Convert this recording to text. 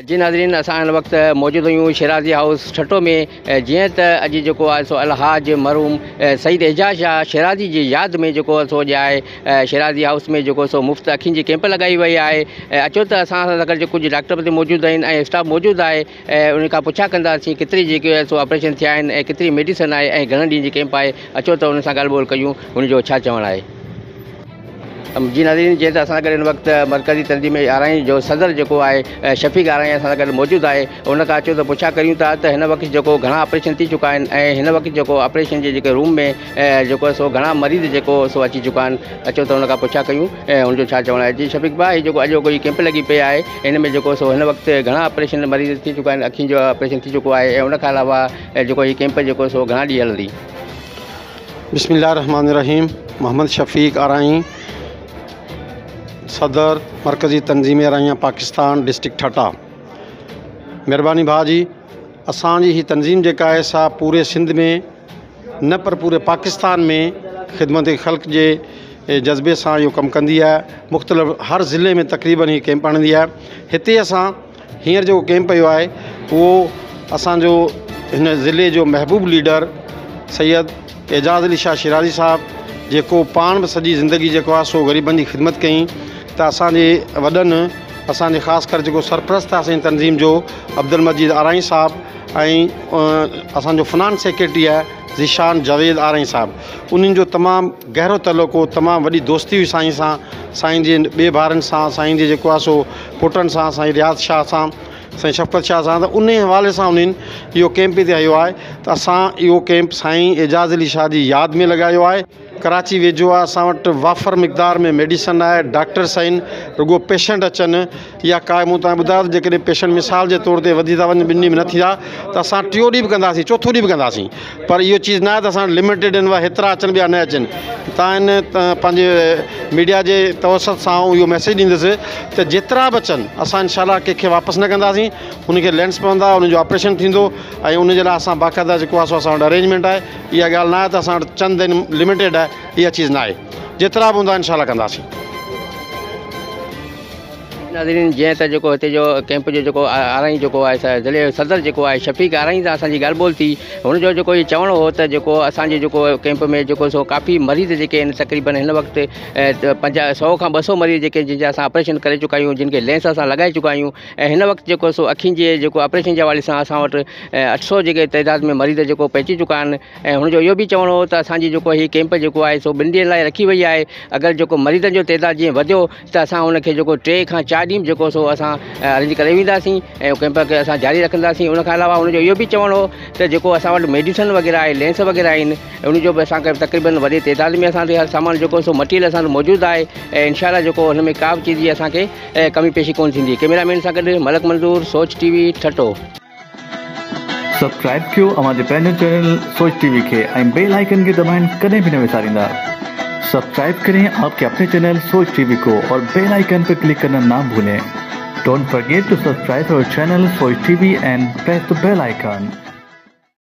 जी नाज़रीन, असां हिन वक़्तु मौजूदु आहियूं शिराज़ी हाउस ठटो में। जीअं त अॼु जेको आहे सो अलहाज मरहूम सईद एजाज शाह शिराज़ी जी यादि में जेको सो अॼु आहे शिराज़ी हाउस में जेको सो मुफ़्त अखियुनि जी कैंप लॻाई वई आहे। अचो त असां सां गॾु कुझु डॉक्टर बि मौजूदु आहिनि ऐं स्टाफ मौजूदु आहे ऐं उन खां पुछा कंदासीं केतिरी जेके सो ऑपरेशन थिया आहिनि ऐं केतिरी मेडिसन आहे ऐं घणनि ॾींहंनि जी कैंप आहे। अचो त उन सां ॻाल्हि ॿोल कयूं, उनजो छा चवणु आहे। जी नाज़रीन, जीअं त असां गॾु हिन वक़्तु मरकज़ी तंज़ीम आरआई जो सदर जेको आहे शफ़ीक आरआई असां सां गॾु मौजूदु आहे। उन खां अचो त पुछा करियूं था त हिन वक़्तु जेको घणा ऑपरेशन थी चुका आहिनि ऐं हिन वक़्तु जेको ऑपरेशन जे जेके रूम में जेको सो घणा मरीज़ जेको सो अची चुका आहिनि। अचो त उन खां पुछा कयूं ऐं हुनजो छा चवणु आहे। जी शफ़ीक भाउ, जेको अॼु कोई कैंप लॻी पई आहे, हिन में जेको सो हिन वक़्तु घणा ऑपरेशन मरीज़ थी चुका आहिनि, अखियुनि जो ऑपरेशन थी चुको आहे ऐं उन खां अलावा जेको हीउ कैंप जेको सो घणा ॾींहं हलंदी। बिस्मिल्लाह रहमान रहीम। मोहम्मद शफ़ीक आरआई, सदर मरकज़ी तंज़ीम आरआई पाकिस्तान डिस्ट्रिक्ट ठटा। महिरबानी भाउ जी, असांजी ही तंज़ीम जेका आहे सा पूरे सिंध में न पर पूरे पाकिस्तान में ख़िदमत ख़ल्क़ जे जज़्बे सां इहो कमु कंदी आहे। मुख़्तलिफ़ हर ज़िले में तक़रीबन ही कैंप आणंदी आहे। हिते असां हींअर जेको कैंप कयो आहे उहो असांजो हिन ज़िले जो महबूब लीडर सैयद एजाज़ अली शाह शिराज़ी साहब, जेको पाण बि सॼी ज़िंदगी जेको आहे सो ग़रीबनि जी ख़िदमत कई, त असांजे वॾनि असांजे ख़ासि कर जेको सरपरस्त आहे असांजी तंज़ीम जो अब्दुल मजीद आरआई साहब ऐं असांजो फिनांस सेक्रेटरी आहे ज़ीशान जावेद आरआई साहब, उन्हनि जो तमामु गहरो तलुक़ो, तमामु वॾी दोस्ती हुई साईं सां, साईं जे ॿिए भाउरनि सां, साईं जे जेको आहे सो पुटनि सां, साईं रियाज़ शाह सां, साईं शफ़क़त शाह सां। त उन हवाले सां उन्हनि इहो कैंप हिते हयो आहे। त असां इहो कैंप साईं एजाज़ अली शाह जी यादि में लॻायो आहे। कराची वेझो आहे, असां वटि वाफ़र मिक़दार में मेडिसन आहे, डॉक्टर्स आहिनि, रुॻो पेशेंट अचनि या का मूं तव्हां ॿुधायो त जेकॾहिं पेशेंट मिसाल जे तौर ते वधी था वञनि, 2 ॾींहं में न थी आहे त असां 3 ॾींहं बि कंदासीं, 4 ॾींहं बि कंदासीं। पर इहो चीज़ न आहे त असां लिमिटेड आहिनि, हेतिरा अचनि ॿिया न अचनि। तव्हां इन पंहिंजे मीडिया जे तवसत सां इहो मैसेज ॾींदुसि त जेतिरा बि अचनि असां इनशाला कंहिंखे वापसि न कंदासीं। उनखे लेंस पवंदा, उनजो ऑपरेशन थींदो ऐं उनजे लाइ असां बाक़ाइदा जेको आहे सो असां वटि अरेंजमेंट आहे। इहा ॻाल्हि न आहे त असां वटि चंद आहिनि, लिमिटेड आहे, इहा चीज़ न आहे। जेतिरा बि हूंदा इनशाला कंदासीं। नाज़रीन, जीअं त जेको हिते जो कैंप जो जेको आरआई जेको आहे ज़िले जो सदर जेको आहे शफ़ीक आरआई सां असांजी ॻाल्हि ॿोल थी। हुनजो जेको इहो चवणो हो त जेको असांजे जेको कैंप में जेको सो काफ़ी मरीज़ जेके आहिनि, तक़रीबन हिन वक़्तु 100 खां 200 मरीज़ जेके जंहिंजा असां ऑपरेशन करे चुका आहियूं, जिन खे लेंस असां लॻाए चुका आहियूं ऐं हिन वक़्तु जेको सो अखियुनि जे जेको ऑपरेशन जे हवाले सां असां वटि 800 जेके तइदाद में मरीज़ जेको पहुची चुका आहिनि। ऐं हुनजो इहो बि चवणो हो त असांजी जेको हीउ कैंप जेको आहे सो 2 ॾींहंनि लाइ रखी वई आहे। अगरि जेको मरीज़नि जो तइदाद जीअं वधियो त असां हुनखे जेको 3 खां 4 ॾींहं जेको सो असां अरेंज करे वेंदासीं ऐं कैंप खे असां जारी रखंदासीं। उनखां अलावा हुनजो इहो बि चवणो हो त जेको असां वटि मेडिसन वग़ैरह आहे, लेंस वग़ैरह आहिनि, उनजो बि असांखे तक़रीबन वॾे तइदाद में असांखे हर सामान जेको सो मटीरियल असां मौजूदु आहे ऐं इनशाला जेको हुन में का बि चीज़ जी असांखे कमी पेशी कोन थींदी। कैमरामैन सां गॾु मलक मंज़ूर, सोच टीवी ठटो। सब्सक्राइब कयो असांजे पंहिंजे चैनल सोच टीवी खे ऐं बेल आइकन खे दबाइण कॾहिं बि न विसारींदा। सब्सक्राइब करें आपके अपने चैनल सोच टीवी को और बेल आइकन पर क्लिक करना ना भूलें। Don't forget to subscribe our channel Soch TV and press the bell icon.